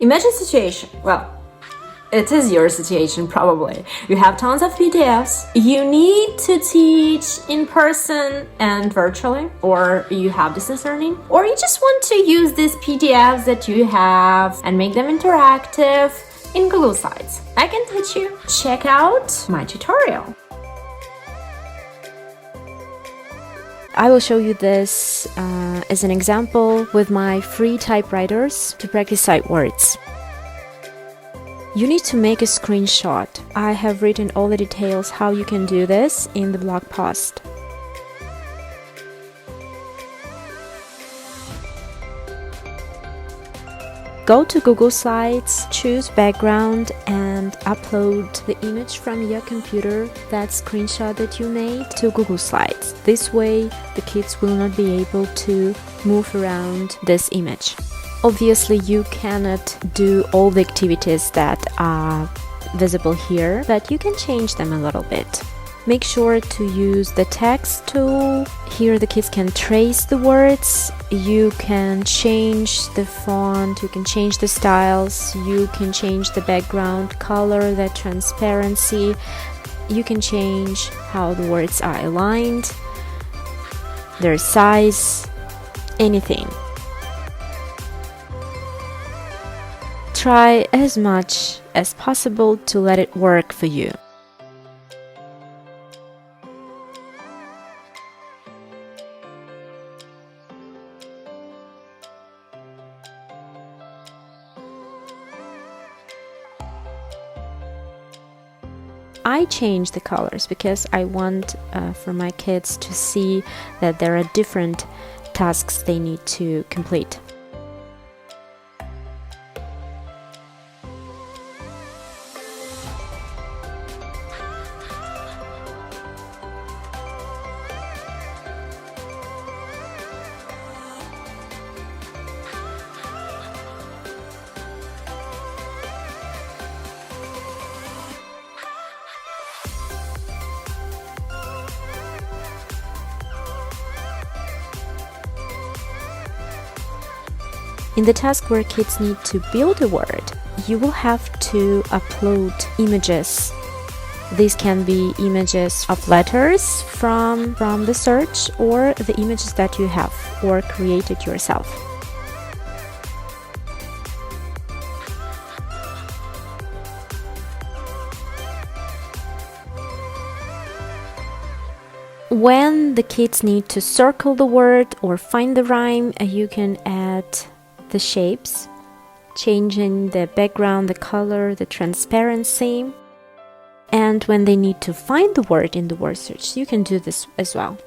Imagine a situation, well, it is your situation probably. You have tons of PDFs. You need to teach in person and virtually, or you have distance learning, or you just want to use these PDFs that you have and make them interactive in Google Slides. I can teach you. Check out my tutorial. I will show you this as an example with my free typewriters to practice sight words. You need to make a screenshot. I have written all the details how you can do this in the blog post. Go to Google Slides, choose background and upload the image from your computer, that screenshot that you made, to Google Slides. This way the kids will not be able to move around this image. Obviously you cannot do all the activities that are visible here, but you can change them a little bit. Make sure to use the text tool. Here the kids can trace the words. You can change the font, you can change the styles, you can change the background color, the transparency. You can change how the words are aligned, their size, anything. Try as much as possible to let it work for you. I change the colors because I want for my kids to see that there are different tasks they need to complete. In the task where kids need to build a word, you will have to upload images. These can be images of letters from the search, or the images that you have or created yourself. When the kids need to circle the word or find the rhyme, you can add the shapes, changing the background, the color, the transparency. And when they need to find the word in the word search, you can do this as well.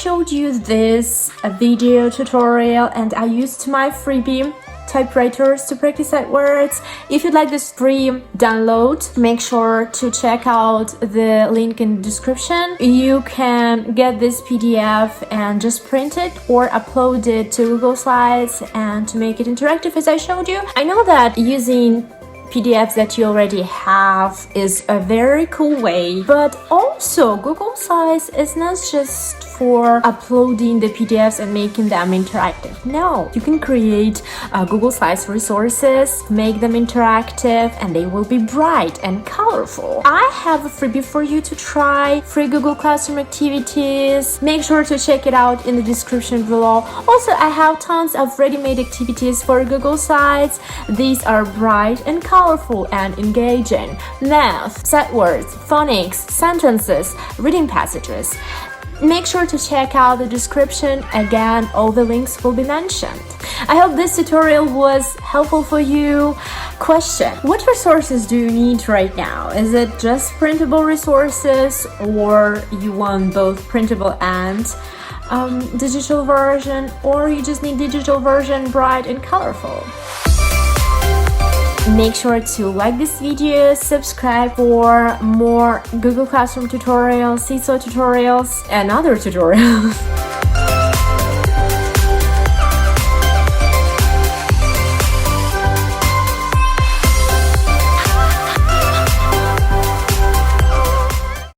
showed you this video tutorial and I used my freebie typewriters to practice sight words. If you'd like this free download, make sure to check out the link in the description. You can get this PDF and just print it or upload it to Google Slides and to make it interactive as I showed you. I know that using PDFs that you already have is a very cool way, but also Google Slides is not just for uploading the PDFs and making them interactive. No, you can create Google Slides resources, make them interactive, and they will be bright and colorful. I have a freebie for you to try, free Google Classroom activities. Make sure to check it out in the description below. Also, I have tons of ready-made activities for Google Slides. These are bright and colorful and engaging. Math, sight words, phonics, sentences, reading passages. Make sure to check out the description. Again, all the links will be mentioned. I hope this tutorial was helpful for you. Question: what resources do you need right now? Is it just printable resources, or you want both printable and digital version, or you just need digital version, bright and colorful? Make sure to like this video, subscribe for more Google Classroom tutorials, Seesaw tutorials, and other tutorials.